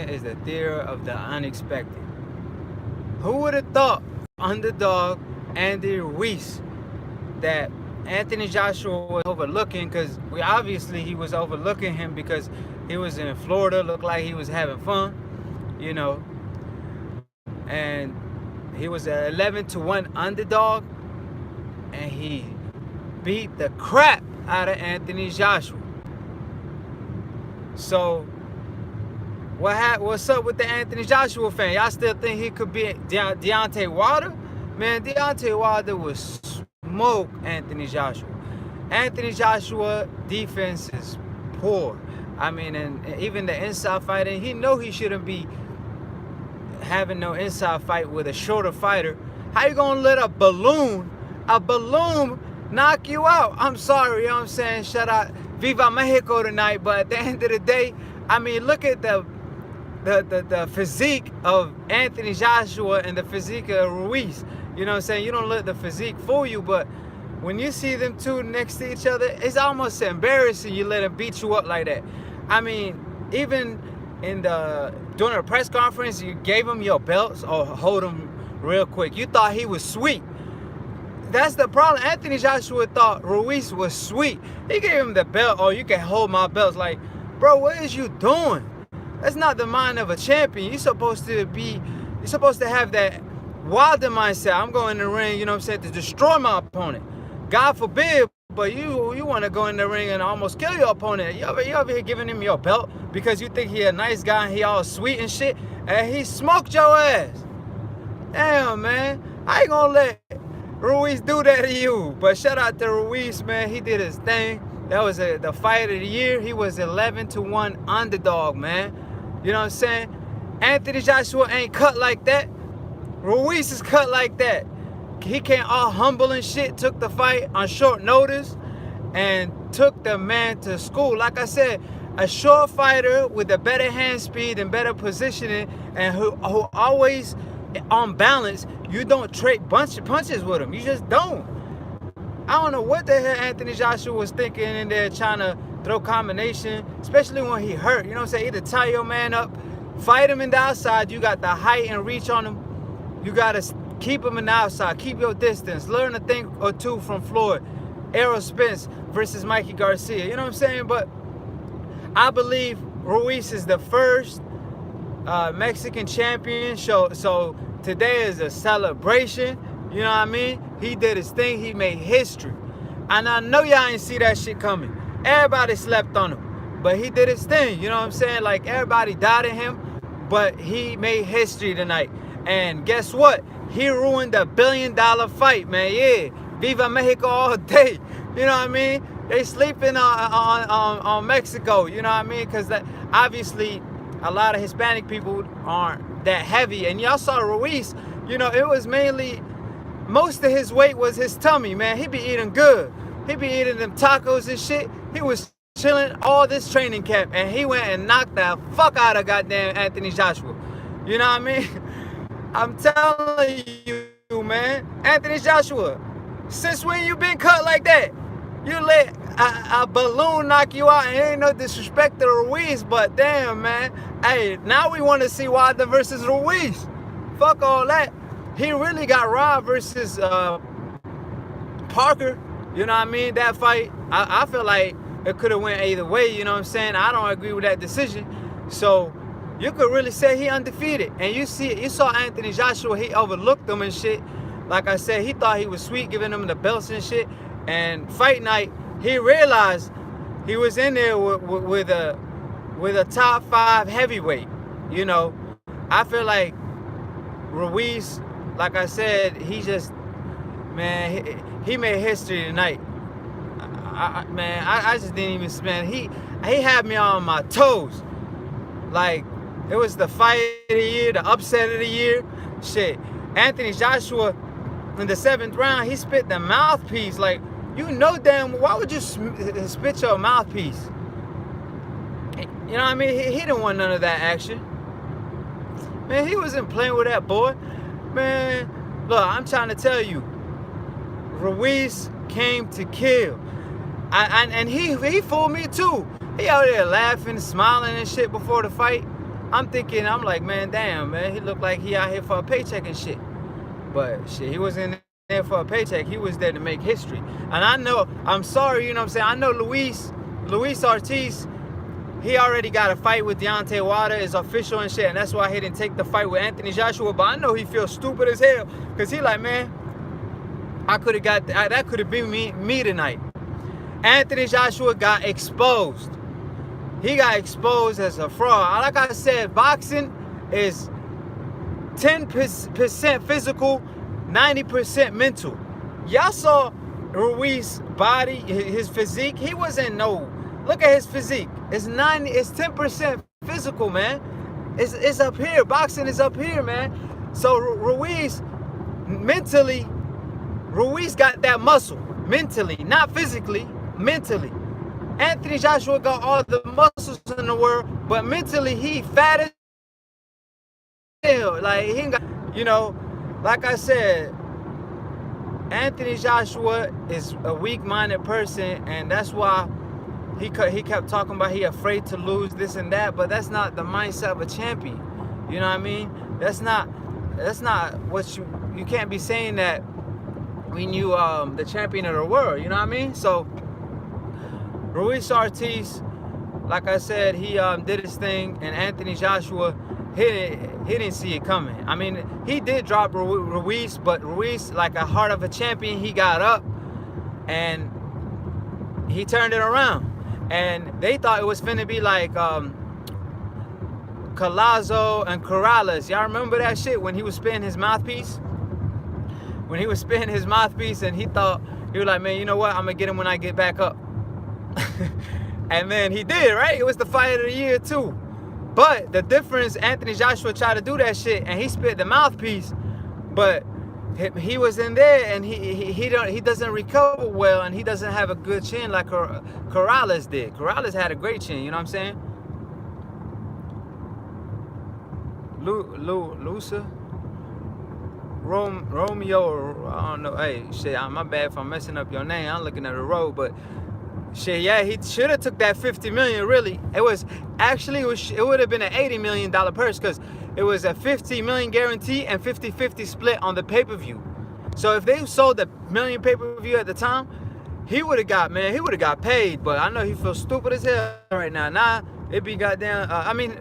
man, is the theater of the unexpected. Who would have thought, underdog Andy Ruiz, that Anthony Joshua was overlooking? Because he was overlooking him because he was in Florida, looked like he was having fun, you know, and he was an 11-1 underdog, and he beat the crap out of Anthony Joshua. So what's up with the Anthony Joshua fan? Y'all still think he could be Deontay Wilder? Man, Deontay Wilder would smoke Anthony Joshua. Anthony Joshua defense is poor. I mean, and even the inside fighting, he know he shouldn't be having no inside fight with a shorter fighter. How you gonna let a balloon knock you out? I'm sorry, you know what I'm saying? Shout out Viva Mexico tonight, but at the end of the day, I mean, look at the physique of Anthony Joshua and the physique of Ruiz. You know what I'm saying? You don't let the physique fool you, but when you see them two next to each other, it's almost embarrassing you let them beat you up like that. I mean, even during a press conference, you gave him your belts or hold him real quick. You thought he was sweet. That's the problem. Anthony Joshua thought Ruiz was sweet. He gave him the belt, oh, you can hold my belts. Like, bro, what is you doing? That's not the mind of a champion. You're supposed to have that Wilder mindset. I'm going in the ring, you know what I'm saying, to destroy my opponent. God forbid, but you want to go in the ring and almost kill your opponent. You over here giving him your belt because you think he a nice guy and he all sweet and shit, and he smoked your ass. Damn, man. I ain't gonna let Ruiz do that to you. But shout out to Ruiz, man. He did his thing. That was the fight of the year. He was 11-1 underdog, man. You know what I'm saying? Anthony Joshua ain't cut like that. Ruiz is cut like that. He came all humble and shit, took the fight on short notice, and took the man to school. Like I said, a short fighter with a better hand speed and better positioning, and who always on balance, you don't trade punches with him. You just don't. I don't know what the hell Anthony Joshua was thinking in there trying to throw combination, especially when he hurt. You know what I'm saying? Either tie your man up, fight him in the outside. You got the height and reach on him. You got to keep him in the outside. Keep your distance. Learn a thing or two from Floyd. Errol Spence versus Mikey Garcia. You know what I'm saying? But I believe Ruiz is the first Mexican champion. So today is a celebration. You know what I mean? He did his thing. He made history. And I know y'all ain't see that shit coming. Everybody slept on him. But he did his thing. You know what I'm saying? Like, everybody doubted him. But he made history tonight. And guess what? He ruined a $1 billion fight, man. Yeah. Viva Mexico all day. You know what I mean? They sleeping on Mexico. You know what I mean? Because obviously a lot of Hispanic people aren't that heavy. And y'all saw Ruiz. You know, it was mainly... most of his weight was his tummy, man. He be eating good. He be eating them tacos and shit. He was chilling all this training camp, and he went and knocked the fuck out of goddamn Anthony Joshua. You know what I mean? I'm telling you, man. Anthony Joshua, since when you been cut like that? You let a balloon knock you out, and it ain't no disrespect to Ruiz, but damn, man. Hey, now we want to see Wilder versus Ruiz. Fuck all that. He really got robbed versus Parker. You know what I mean? That fight, I feel like it could have went either way. You know what I'm saying? I don't agree with that decision. So you could really say he undefeated. And you saw Anthony Joshua, he overlooked him and shit. Like I said, he thought he was sweet, giving him the belts and shit. And fight night, he realized he was in there with a top 5 heavyweight. You know, I feel like Ruiz, like I said, he just, man, he made history tonight. I just didn't even spend. He had me on my toes. Like, it was the fight of the year, the upset of the year. Shit, Anthony Joshua in the 7th round, he spit the mouthpiece. Like, you know damn, why would you spit your mouthpiece? You know what I mean? He didn't want none of that action. Man, he wasn't playing with that boy. Man, look, I'm trying to tell you, Ruiz came to kill. And he fooled me too. He out there laughing, smiling and shit before the fight. I'm thinking, I'm like, man, damn, man, he looked like he out here for a paycheck and shit. But shit, he wasn't there for a paycheck. He was there to make history. And I know, I'm sorry, you know what I'm saying? I know Luis Ortiz, he already got a fight with Deontay Wilder. It's official and shit. And that's why he didn't take the fight with Anthony Joshua. But I know he feels stupid as hell. Because he like, man, I could have got, that could have been me tonight. Anthony Joshua got exposed. He got exposed as a fraud. Like I said, boxing is 10% physical, 90% mental. Y'all saw Ruiz's body, his physique. He wasn't no. Look at his physique. It's 10% physical, man. It's up here. Boxing is up here, man. So Ruiz, mentally, Ruiz got that muscle. Mentally, not physically, mentally. Anthony Joshua got all the muscles in the world, but mentally he fat as hell. Like he ain't got, you know, like I said, Anthony Joshua is a weak-minded person, and that's why he kept talking about he afraid to lose this and that. But that's not the mindset of a champion. You know what I mean? That's not what you can't be saying that when you the champion of the world. You know what I mean? So Ruiz Ortiz, like I said, he did his thing, and Anthony Joshua, he didn't see it coming. I mean, he did drop Ruiz, but Ruiz, like a heart of a champion, he got up and he turned it around. And they thought it was finna be like Collazo and Corrales. Y'all remember that shit when he was spinning his mouthpiece? When he was spinning his mouthpiece, and he thought, he was like, man, you know what? I'm gonna get him when I get back up. And then he did, right? It was the fight of the year too. But the difference, Anthony Joshua tried to do that shit and he spit the mouthpiece, but he was in there and he doesn't recover well, and he doesn't have a good chin like Corrales did. Corrales had a great chin, you know what I'm saying? Romeo, I don't know. Hey, shit, my bad if I'm messing up your name. I'm looking at the road, but shit, yeah, he should have took that $50 million. Really, it would have been an $80 million purse, because it was a $50 million guarantee and 50-50 split on the pay-per-view. So if they sold the million pay-per-view at the time, he would have got paid. But I know he feels stupid as hell right now. Nah, it be goddamn. I mean,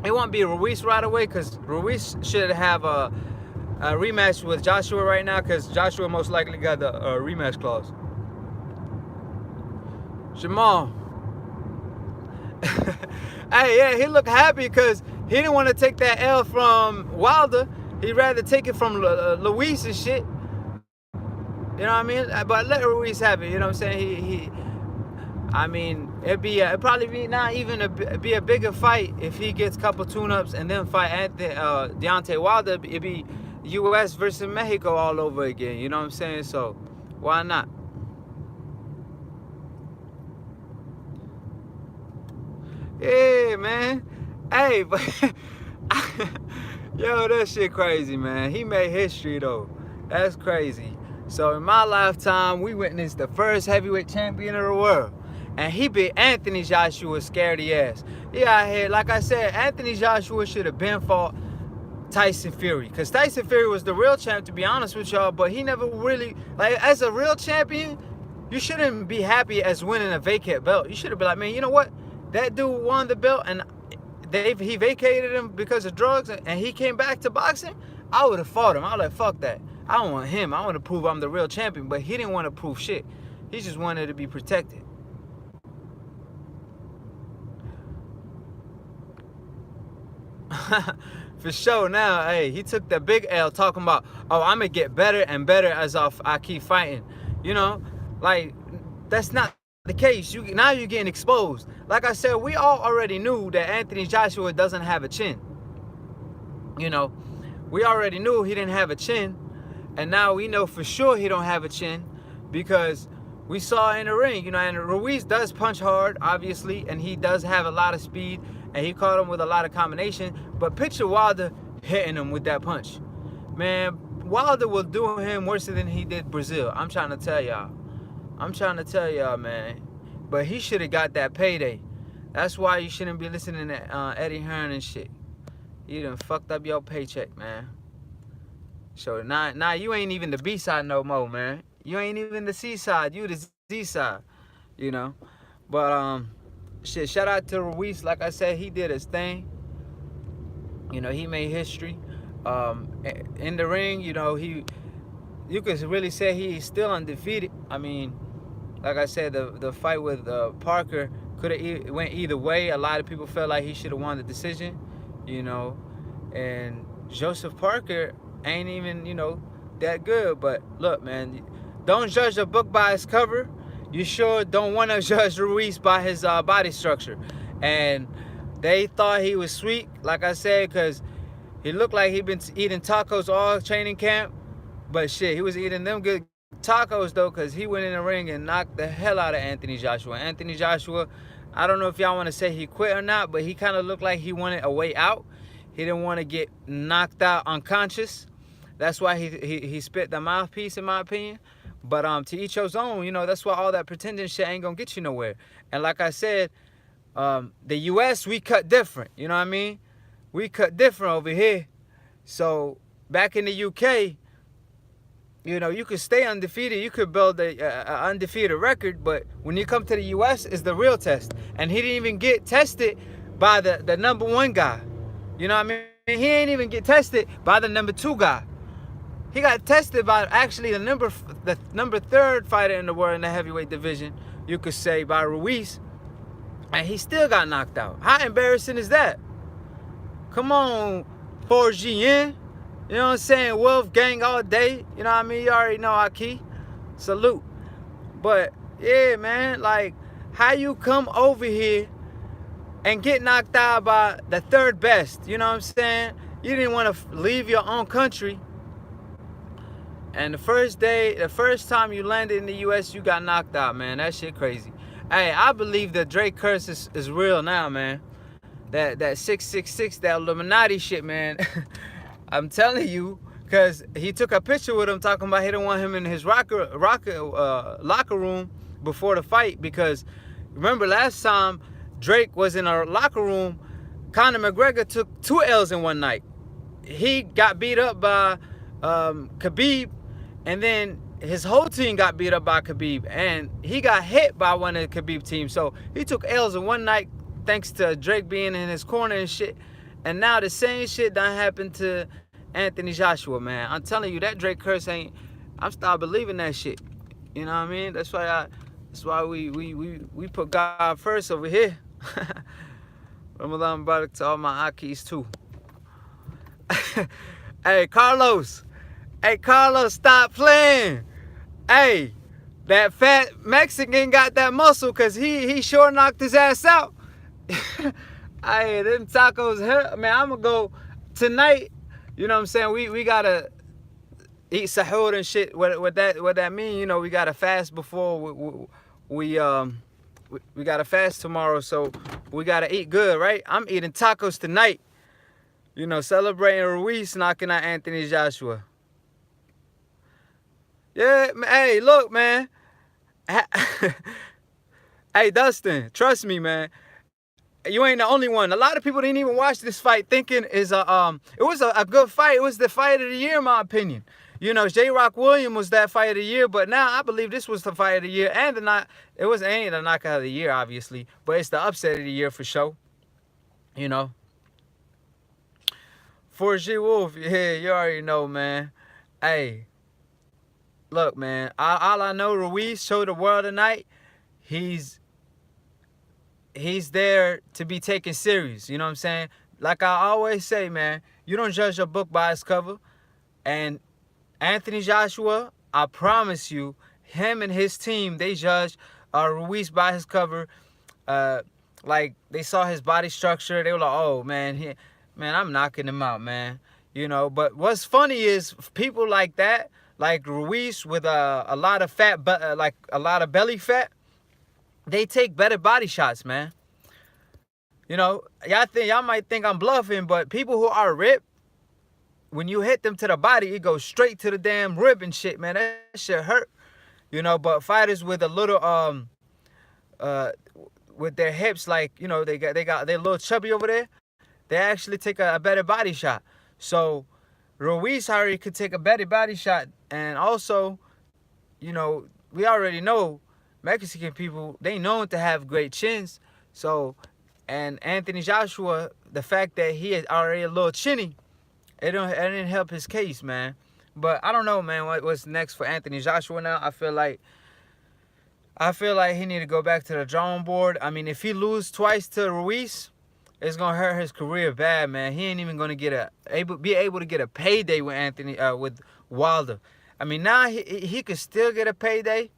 it won't be Ruiz right away, because Ruiz should have a rematch with Joshua right now, because Joshua most likely got the rematch clause. Jamal. Hey, yeah, he looked happy because he didn't want to take that L from Wilder. He'd rather take it from Luis and shit. You know what I mean? But let Ruiz have it. You know what I'm saying? I mean, it'd probably be not even be a bigger fight if he gets a couple tune-ups and then fight Deontay Wilder. It'd be U.S. versus Mexico all over again. You know what I'm saying? So why not? Yeah, man. Hey, but yo, that shit crazy, man. He made history though. That's crazy. So in my lifetime, we witnessed the first heavyweight champion of the world, and he beat Anthony Joshua scaredy ass. He out here, like I said, Anthony Joshua should have been fought Tyson Fury, because Tyson Fury was the real champ, to be honest with y'all. But he never really, like, as a real champion, you shouldn't be happy as winning a vacant belt. You should have been like, man, you know what? That dude won the belt, and he vacated him because of drugs, and he came back to boxing. I would have fought him. I was like, fuck that. I don't want him. I want to prove I'm the real champion. But he didn't want to prove shit. He just wanted to be protected. For sure. Now, hey, he took the big L talking about, oh, I'm going to get better and better as I keep fighting. You know, like, that's not the case. Now you're getting exposed. Like I said, we all already knew that Anthony Joshua doesn't have a chin. You know, we already knew he didn't have a chin, and now we know for sure he don't have a chin because we saw in the ring. You know, and Ruiz does punch hard, obviously, and he does have a lot of speed, and he caught him with a lot of combination. But picture Wilder hitting him with that punch. Man, Wilder will do him worse than he did Brazil. I'm trying to tell y'all. Man. But he should have got that payday. That's why you shouldn't be listening to Eddie Hearn and shit. You done fucked up your paycheck, man. So now you ain't even the B side no more, man. You ain't even the C side. You the Z side, you know. But shit. Shout out to Ruiz. Like I said, he did his thing. You know, he made history. In the ring, you know, you could really say he's still undefeated. I mean, like I said, the fight with Parker could have went either way. A lot of people felt like he should have won the decision, you know. And Joseph Parker ain't even, you know, that good. But look, man, don't judge a book by its cover. You sure don't want to judge Ruiz by his body structure. And they thought he was sweet, like I said, because he looked like he'd been eating tacos all training camp. But shit, he was eating them good tacos, though, because he went in the ring and knocked the hell out of Anthony Joshua. Anthony Joshua, I don't know if y'all want to say he quit or not, but he kind of looked like he wanted a way out. He didn't want to get knocked out unconscious. That's why he spit the mouthpiece, in my opinion. But to each his own, you know, that's why all that pretending shit ain't gonna get you nowhere. And like I said, the U.S., we cut different, you know what I mean? We cut different over here. So back in the U.K., you know, you could stay undefeated. You could build a undefeated record. But when you come to the U.S., it's the real test. And he didn't even get tested by the number one guy. You know what I mean? He ain't even get tested by the number two guy. He got tested by actually the number third fighter in the world in the heavyweight division, you could say, by Ruiz. And he still got knocked out. How embarrassing is that? Come on, 4GN. You know what I'm saying? Wolfgang all day. You know what I mean? You already know our key. Salute. But, yeah, man, like, how you come over here and get knocked out by the third best? You know what I'm saying? You didn't want to leave your own country. And the first time you landed in the U.S., you got knocked out, man. That shit crazy. Hey, I believe the Drake curse is real now, man. That 666, that Illuminati shit, man. I'm telling you, because he took a picture with him talking about he didn't want him in his locker room before the fight. Because remember last time Drake was in a locker room, Conor McGregor took 2 L's in one night. He got beat up by Khabib, and then his whole team got beat up by Khabib, and he got hit by one of the Khabib teams. So he took L's in one night thanks to Drake being in his corner and shit. And now the same shit done happened to Anthony Joshua, man. I'm telling you, that Drake curse ain't. I'm starting believing that shit. You know what I mean? That's why we put God first over here. Ramadan Barak to all my Akis too. Hey, Carlos. Hey, Carlos, stop playing. Hey, that fat Mexican got that muscle because he sure knocked his ass out. Hey, them tacos hurt. Man, I'm going to go tonight. You know what I'm saying? We got to eat sahur and shit. What that mean? You know, we got to fast before we got to fast tomorrow. So we got to eat good, right? I'm eating tacos tonight. You know, celebrating Ruiz knocking out Anthony Joshua. Yeah, hey, look, man. Hey, Dustin, trust me, man. You ain't the only one. A lot of people didn't even watch this fight thinking it was a good fight. It was the fight of the year, in my opinion. You know, J-Rock Williams was that fight of the year, but now I believe this was the fight of the year. And it ain't the knockout of the year, obviously, but it's the upset of the year for sure. You know. 4G Wolf, yeah, you already know, man. Hey, look, man, all I know, Ruiz showed the world tonight, he's there to be taken serious, you know what I'm saying? Like I always say, man, you don't judge a book by its cover. And Anthony Joshua, I promise you, him and his team, they judged Ruiz by his cover. Like, they saw his body structure, they were like, oh, man, I'm knocking him out, man. You know, but what's funny is people like that, like Ruiz with a lot of fat, like a lot of belly fat, they take better body shots, man. You know, y'all might think I'm bluffing, but people who are ripped, when you hit them to the body, it goes straight to the damn rib and shit, man. That shit hurt. You know, but fighters with a little with their hips, like, you know, they're a little chubby over there, they actually take a better body shot. So Ruiz already could take a better body shot. And also, you know, we already know Mexican people, they known to have great chins. So, and Anthony Joshua, the fact that he is already a little chinny, it didn't help his case, man. But I don't know, man, what's next for Anthony Joshua now. I feel like he need to go back to the drawing board. I mean, if he lose twice to Ruiz, it's gonna hurt his career bad, man. He ain't even gonna be able to get a payday with with Wilder. I mean, now he could still get a payday.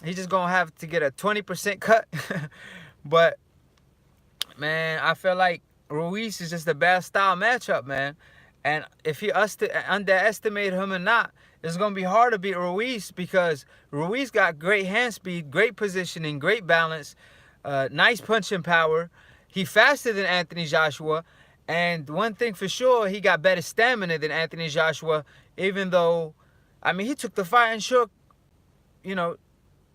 He's just gonna have to get a 20% cut. But man, I feel like Ruiz is just a bad style matchup, man. And if he underestimate him or not, it's gonna be hard to beat Ruiz, because Ruiz got great hand speed, great positioning, great balance, nice punching power. He faster than Anthony Joshua, and one thing for sure, he got better stamina than Anthony Joshua. Even though, I mean, he took the fight and shook, you know,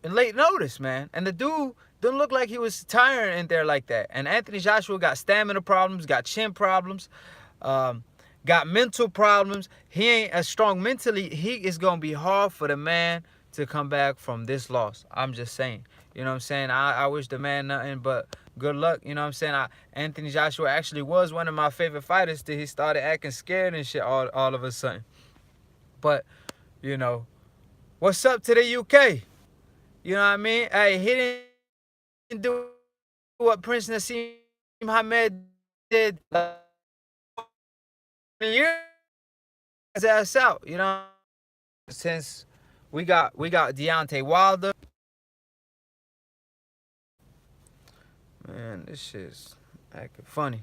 in late notice, man. And the dude didn't look like he was tiring in there like that. And Anthony Joshua got stamina problems, got chin problems, got mental problems. He ain't as strong mentally. He is gonna be hard for the man to come back from this loss. I'm just saying. You know what I'm saying? I wish the man nothing but good luck. You know what I'm saying? Anthony Joshua actually was one of my favorite fighters till he started acting scared and shit all of a sudden. But, you know, what's up to the UK? You know what I mean? Hey, he didn't do what Prince Nassim Hamed did years ass out, you know? Since we got Deontay Wilder. Man, this shit's acting funny.